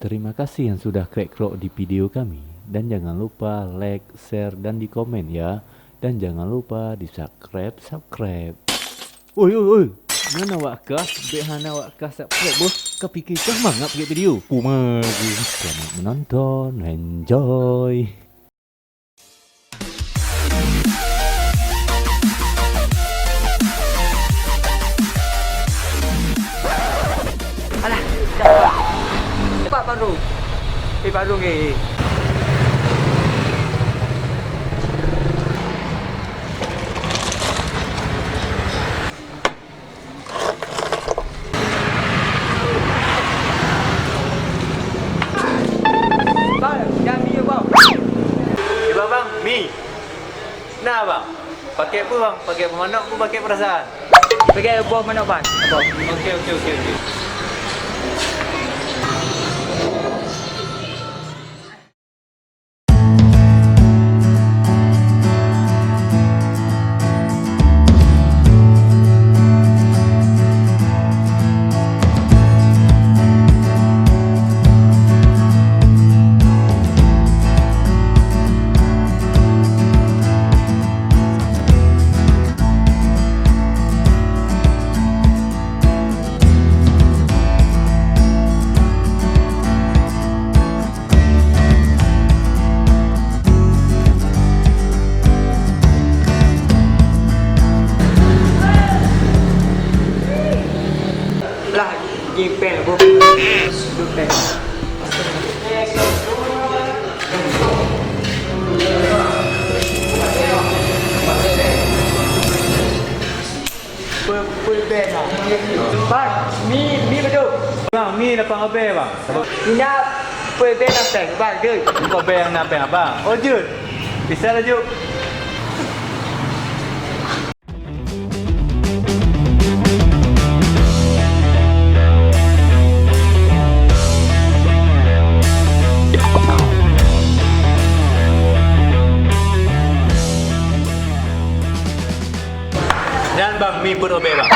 Terima kasih yang sudah klik di video kami. Dan jangan lupa like, share, dan di komen ya. Dan jangan lupa di subscribe. Oi, oi, oi. Mana awak kah? Behana awak kah subscribe bos? Kepikir kah mangap ke video? Kumagi. Selamat menonton. Enjoy. Alah, cepat. Cepat baru. Baru ke. Bang, jangan video bang. Bang, mi. Nah bang, pakai apa bang? Pakai pemanok pun pakai perasaan. Pakai buah mana bang? Abang. Okey. Lah, jipen aku. Jipen. Full band lah. Bang, mi betul. Bang, mi dapat apa bang? Ina full band nak teng bang tu. Kau bayang nak bayang abang? Oh Jun, bisa lah Jun. Dan bang, mi pun obey bang.